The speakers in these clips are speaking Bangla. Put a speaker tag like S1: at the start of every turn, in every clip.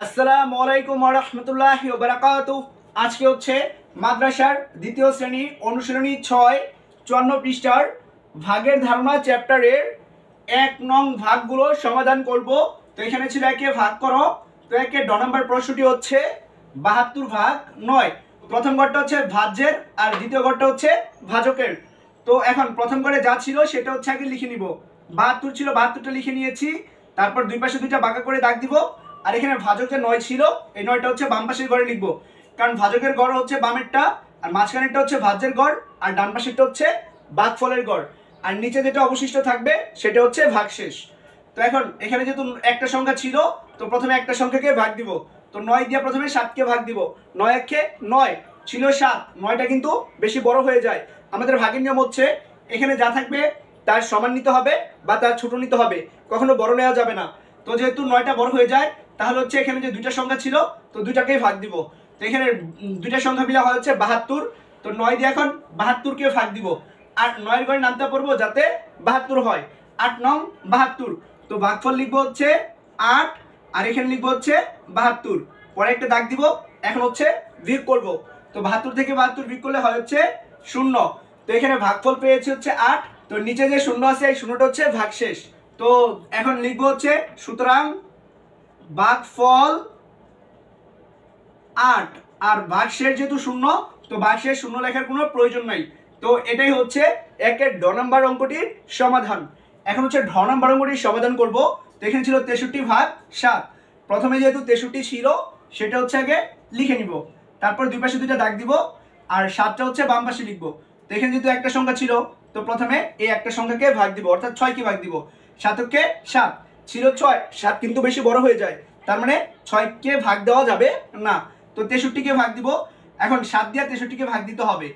S1: আসসালামু আলাইকুম ওয়া রাহমাতুল্লাহি ওয়া বারাকাতুহু। আজকে হচ্ছে মাদ্রাসার দ্বিতীয় শ্রেণী অনুশীলনী 6 54 পৃষ্ঠার ভাগের ধারণা চ্যাপ্টারের 1 নং ভাগগুলো সমাধান করব। তো এখানে ছিল একে ভাগ করো। তো একে ড নম্বর প্রশ্নটি হচ্ছে 72 ভাগ 9। প্রথম ঘরটা হচ্ছে ভাজ্যের আর দ্বিতীয় ঘরটা হচ্ছে ভাজকের। তো এখন প্রথম ঘরে যা ছিল সেটা হচ্ছে আগে লিখে নিব। 72 ছিল, 72টা লিখে নিয়েছি। তারপর দুই পাশে দুইটা বাঁকা করে দাগ দিব। আর এখানে ভাজক যে 9 ছিল, এই 9টা হচ্ছে বাম পাশের ঘরে লিখবো, কারণ ভাজকের ঘর হচ্ছে বামেরটা, আর মাঝখানেরটা হচ্ছে ভাজ্যের ঘর, আর ডান পাশেরটা হচ্ছে ভাগফলের ঘর, আর নিচে যেটা অবশিষ্ট থাকবে সেটা হচ্ছে ভাগশেষ। তো এখন এখানে যেহেতু একটা সংখ্যা ছিল, তো প্রথমে একটা সংখ্যাকে ভাগ দিব। তো 9 দিয়ে প্রথমে 7কে ভাগ দিব। 9 একে 9 ছিল 7, 9টা কিন্তু বেশি বড় হয়ে যায়। আমাদের ভাগের নিয়ম হচ্ছে এখানে যা থাকবে তার সমান নিতে হবে বা তার ছোট নিতে হবে, কখনো বড় নেওয়া যাবে না। তো যেহেতু 9টা বড় হয়ে যায়, তাহলে হচ্ছে এখানে যে দুইটা সংখ্যা ছিল, তো দুইটাকেই ভাগ দিব। তো এখানে দুইটা সংখ্যা মিলা হয় হচ্ছে 72। তো 9 দিয়ে এখন 72কে ভাগ দিব, আর 9 এর ঘরে নামতে পড়বো যাতে 72 হয়। 8 নং 72। তো ভাগফল লিখবো হচ্ছে 8, আর এখানে লিখবো হচ্ছে 72। পরে একটা দাগ দিব। এখন হচ্ছে বিয়োগ করব। তো 72 থেকে 72 বিয়োগ করলে হয় হচ্ছে 0। তো এখানে ভাগফল পেয়েছি হচ্ছে 8। তো নিচে যে শূন্য আছে, এই শূন্যটা হচ্ছে ভাগশেষ। তো এখন লিখবো হচ্ছে সুতরাং ভাগফল 8, আর ভাগশেষ যেহেতু 0, তো ভাগশেষ 0 লেখার কোনো প্রয়োজন নাই। তো এটাই হচ্ছে একের ড নম্বর অঙ্কটির সমাধান। এখন হচ্ছে ঢ নম্বর অঙ্কটির সমাধান করব। তো এখানে ছিল 63 ভাগ 7। প্রথমে যেহেতু 63 ছিল, সেটা হচ্ছে আগে লিখে নিব। তারপর দুই পাশে দুইটা দাগ দিব, আর 7টা হচ্ছে বাম পাশে লিখবো। তো এখানে যেহেতু একটা সংখ্যা ছিল, তো প্রথমে এই একটা সংখ্যাকে ভাগ দিব, অর্থাৎ 6কে ভাগ দিব। 7কে 7 ছিল 6, 7 কিন্তু বেশি বড় হয়ে যায়, তার মানে 6কে ভাগ দেওয়া যাবে না। তো 63কে ভাগ দিব। এখন 7 দিয়ে 63কে ভাগ দিতে হবে।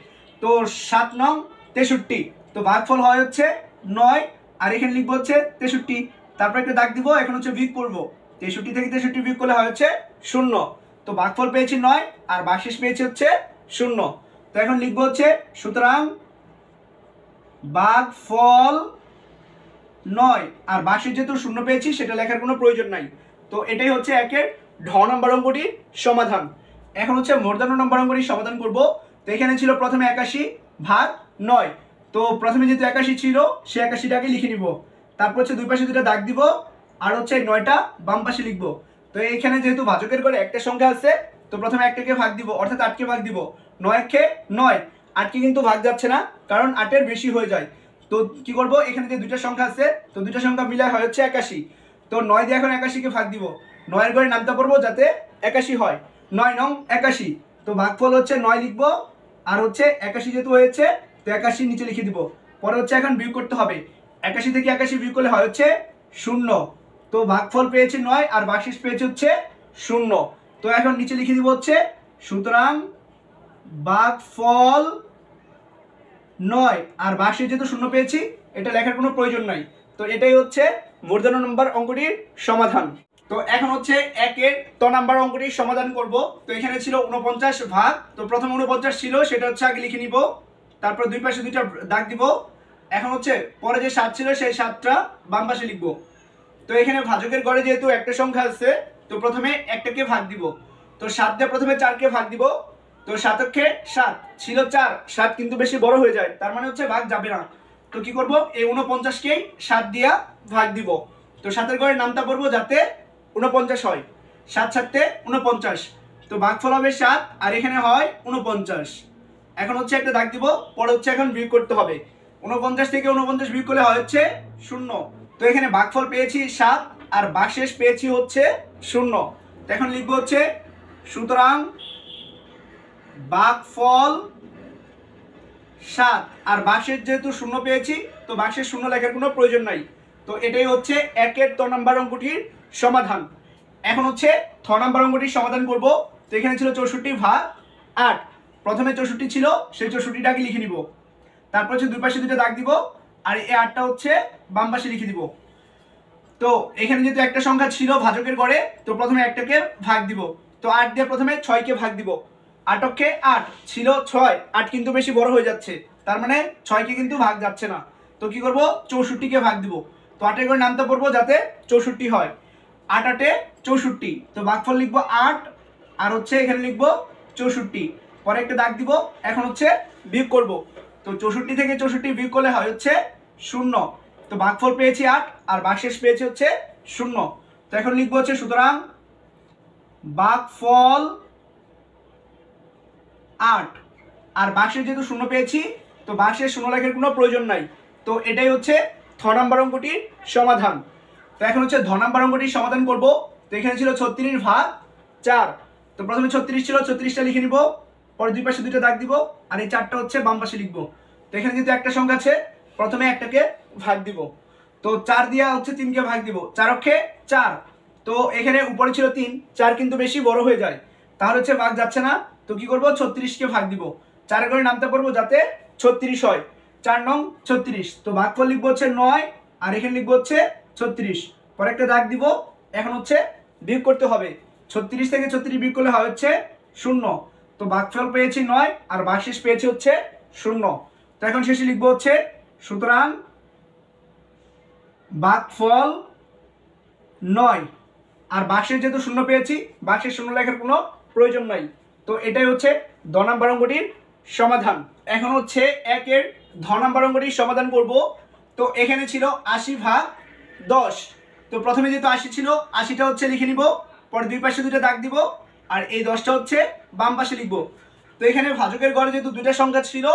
S1: তো 7 নং 63। তো ভাগফল হয় হচ্ছে 9, আর এখানে লিখবো হচ্ছে 63। তারপর একটা দাগ দিব। এখন হচ্ছে বিয়োগ করব। 63 থেকে 63 বিয়োগ করলে হয় হচ্ছে 0। তো ভাগফল পেয়েছি 9, আর ভাগশেষ পেয়েছি হচ্ছে 0। তো এখন লিখবো হচ্ছে সুতরাং ভাগফল 9, আর ভাগশেষ যেহেতু 0 পেয়েছি, সেটা লেখার কোনো প্রয়োজন নাই। তো এটাই হচ্ছে একের ঢ নম্বর অঙ্কটির সমাধান। এখন হচ্ছে মূর্ধন্য নম্বর অঙ্কটির সমাধান করব। তো এখানে ছিল প্রথমে 81 ভাগ 9। তো প্রথমে যেহেতু 81 ছিল, সে 81টাকে লিখে নিব। তারপর হচ্ছে দুই পাশে দুটো দাগ দিব, আর হচ্ছে 9টা বাম পাশে লিখব। তো এইখানে যেহেতু ভাজকের ঘরে একটা সংখ্যা আছে, তো প্রথমে একটাকে ভাগ দিব, অর্থাৎ 8কে ভাগ দিব। 9 একে 9, 8কে কিন্তু ভাগ যাচ্ছে না, কারণ 8-এর বেশি হয়ে যায়। তো কি করব, এখানে যে দুইটা সংখ্যা আছে, তো দুইটা সংখ্যা মিলায় হয় হচ্ছে 81। তো 9 দিয়ে এখন 81কে ভাগ দিব। 9 এর ঘরে নামতে পারবো যাতে 81 হয়। 9 নং 81। তো ভাগফল হচ্ছে 9 লিখবো, আর হচ্ছে 81 যেহেতু হয়েছে, তো 81 নিচে লিখে দিব। পরে হচ্ছে এখন বিয়োগ করতে হবে। 81 থেকে 81 বিয়োগ করলে হয় হচ্ছে 0। তো ভাগফল পেয়েছি 9, আর ভাগশেষ পেয়েছি হচ্ছে 0। তো এখন নিচে লিখে দিব হচ্ছে সুতরাং ভাগফল 9, আর ভাগশেষ যেহেতু 0 পেয়েছি, এটা লেখার কোনো প্রয়োজন নাই। তো এটাই হচ্ছে মূর্ধন্য নম্বর অঙ্কটির সমাধান। তো এখন হচ্ছে একের ত নাম্বার অঙ্কটির সমাধান করব। তো এখানে ছিল 49 ভাগ। তো প্রথম 49 ছিল, সেটা হচ্ছে আগে লিখে নিব। তারপর দুই পাশে দুইটা দাগ দিব। এখন হচ্ছে পরে যে 7 ছিল, সেই 7টা বাম পাশে লিখব। তো এখানে ভাজকের ঘরে যেহেতু একটা সংখ্যা আছে, তো প্রথমে একটাকে ভাগ দিব। তো 7 দিয়ে প্রথমে 4কে ভাগ দিব। তো 7কে 7 ছিল 4, 7 কিন্তু বেশি বড় হয়ে যায়, তার মানে হচ্ছে ভাগ যাবে না। তো কি করব, এই 49কেই 7 দিয়া ভাগ দিব। তো 7-এর ঘরে নামটা পড়বো যাতে 49 হয়। 7 7-তে 49। তো ভাগফল হবে 7, আর এখানে হয় 49। এখন হচ্ছে একটা দাগ দিব। পরে হচ্ছে এখন বিয়োগ করতে হবে। 49 থেকে 49 বিয়োগ করলে হয় হচ্ছে 0। তো এখানে ভাগফল পেয়েছি 7, আর ভাগশেষ পেয়েছি হচ্ছে 0। তো এখন লিখবো হচ্ছে সুতরাং ভাগফল 7, আর ভাগশেষ যেহেতু 0 পেয়েছি, তো ভাগশেষ 0 লেখার কোনো প্রয়োজন নাই। তো এটাই হচ্ছে একের ত নম্বর অঙ্কটির সমাধান। এখন হচ্ছে থ নম্বর অঙ্কটির সমাধান করব। তো এখানে ছিল 64 ভাগ 8। প্রথমে 64 ছিল, সেই 64টাকে লিখে নিব। তারপর হচ্ছে দুই পাশে দুটো দাগ দিব, আর এই 8টা হচ্ছে বাম পাশে লিখে দিব। তো এখানে যেহেতু একটা সংখ্যা ছিল ভাজকের ঘরে, তো প্রথমে একটাকে ভাগ দিব। তো 8 দিয়ে প্রথমে 6কে ভাগ দিব। 8কে 8 ছিল 6, 8 কিন্তু বেশি বড় হয়ে যাচ্ছে, তার মানে 6কে কিন্তু ভাগ যাচ্ছে না। তো কি করব, 64কে ভাগ দিব। তো 8-এর ঘরে নামতে পড়বো যাতে 64 হয়। 8 8 64, তো ভাগফল লিখবো 8 আর হচ্ছে এখানে লিখবো 64, পরে একটা দাগ দিব। এখন হচ্ছে বিয়োগ করব, তো 64 থেকে 64 বিয়োগ করলে হয় হচ্ছে 0, তো ভাগফল পেয়েছি 8 আর ভাগশেষ পেয়েছি হচ্ছে 0। তো এখন লিখবো হচ্ছে সুতরাং ভাগফল 8 আর ভাগশেষ যেহেতু 0 পেয়েছি, তো ভাগশেষ 0 লেখার কোনো প্রয়োজন নাই। তো এটাই হচ্ছে খ নাম্বার অঙ্কটির সমাধান। তো এখন হচ্ছে ধ নাম্বার অঙ্কটির সমাধান করব। তো এখানে ছিল 36 ভাগ 4, তো প্রথমে 36 ছিল, 36টা লিখে নিব, পরে দুই পাশে দুইটা দাগ দিব, আর এই 4টা হচ্ছে বাম পাশে লিখব। তো এখানে যেহেতু একটা সংখ্যা আছে, প্রথমে একটাকে ভাগ দিব, তো 4 দিয়া হচ্ছে 3কে ভাগ দিব, 4 অক্ষে 4, তো এখানে উপরে ছিল 3, 4 কিন্তু বেশি বড় হয়ে যায়, তাহলে হচ্ছে ভাগ যাচ্ছে না, তো কি করব 36কে ভাগ দিব, 4 করে নামতে পারবো যাতে 36 হয়, 4 নং 36, তো ভাগফল লিখবো হচ্ছে 9 আর এখানে লিখবো হচ্ছে 36, পরে একটা দাগ দিব। এখন হচ্ছে বিয়োগ করতে হবে, 36 থেকে 36 বিয়োগ করলে হয় হচ্ছে 0, তো ভাগফল পেয়েছি 9 আর ভাগশেষ পেয়েছি হচ্ছে 0। তো এখন শেষে লিখবো হচ্ছে সুতরাং ভাগফল 9 আর ভাগশেষ যেহেতু 0 পেয়েছি, ভাগশেষ 0 লেখার কোনো প্রয়োজন নাই। তো এটাই হচ্ছে দ নাম্বার অঙ্কটির সমাধান। এখন হচ্ছে একের ধ নাম্বার অঙ্কটির সমাধান করব। তো এখানে ছিল 80 ভাগ 10, তো প্রথমে যেহেতু 80 ছিল, 80টা হচ্ছে লিখে নিব, পরে দুই পাশে দুইটা দাগ দিব, আর এই 10টা হচ্ছে বাম পাশে লিখব। তো এখানে ভাজকের ঘরে যেহেতু দুইটা সংখ্যা ছিল,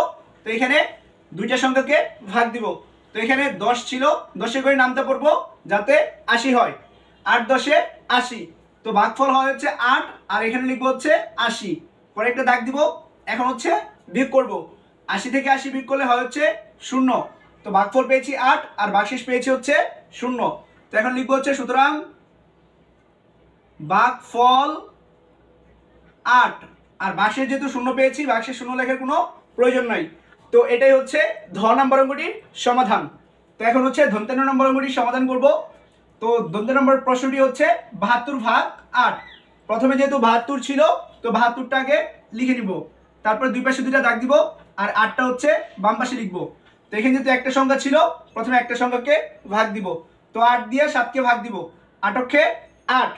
S1: তো এখানে দুইটা সংখ্যাকে ভাগ দিব। তো এখানে 10 ছিল, 10 করে নামতে পারবো যাতে 80 হয়, 8 10 80, তো ভাগফল হয় হচ্ছে 8 আর এখানে লিখবো হচ্ছে 80, পরে একটা দাগ দিব। এখন হচ্ছে বিয়োগ করব, 80 থেকে 80 বিয়োগ করলে হয় হচ্ছে 0, তো ভাগফল পেয়েছি 8 আর ভাগশেষ পেয়েছি হচ্ছে 0। তো এখন লিখবো হচ্ছে সুতরাং ভাগফল 8 আর ভাগশেষ যেহেতু 0 পেয়েছি, ভাগশেষ 0 লেখার কোনো প্রয়োজন নাই। তো এটাই হচ্ছে ধ নাম্বার অঙ্কটির সমাধান। তো এখন হচ্ছে ধন্তেন্ন নম্বর অঙ্কটির সমাধান করব। তো ধন্তেন্ন নম্বর প্রশ্নটি হচ্ছে 72 ভাগ 8, প্রথমে যেহেতু 72 ছিল, তো 72টাকে লিখে নিব, তারপরে দুই পাশে দুইটা দাগ দিব, আর 8টা হচ্ছে বাম পাশে লিখবো। তো এখানে যেহেতু একটা সংখ্যা ছিল, প্রথমে একটা সংখ্যাকে ভাগ দিব, তো 8 দিয়ে 7কে ভাগ দিব, 8 অক্ষে 8,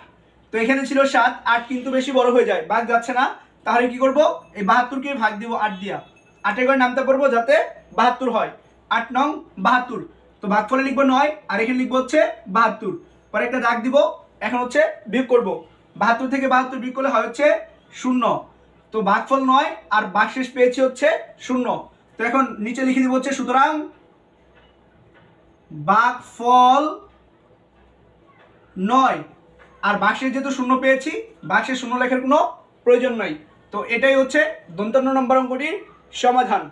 S1: তো এখানে ছিল 7, 8 কিন্তু বেশি বড় হয়ে যায়, ভাগ যাচ্ছে না, তাহলে কি করব এই 72কে ভাগ দিব 8 দিয়া, 8 করে নামতে পারবো যাতে 72 হয়, 8 নং 72, তো ভাগফলে লিখবো 9 আর এখানে লিখবো হচ্ছে 72, পরে একটা দাগ দিব। এখন হচ্ছে বিয়োগ করব, 72 থেকে 72 বিয়োগ করলে হয় হচ্ছে 0, তো ভাগফল 9 আর ভাগশেষ পেয়েছি হচ্ছে 0। তো এখন নিচে লিখে দিব হচ্ছে সুতরাং ভাগফল 9 আর ভাগশেষ যেহেতু 0 পেয়েছি, ভাগশেষ 0 লেখার কোনো প্রয়োজন নাই। তো এটাই হচ্ছে 52 নম্বর অঙ্কটির সমাধান।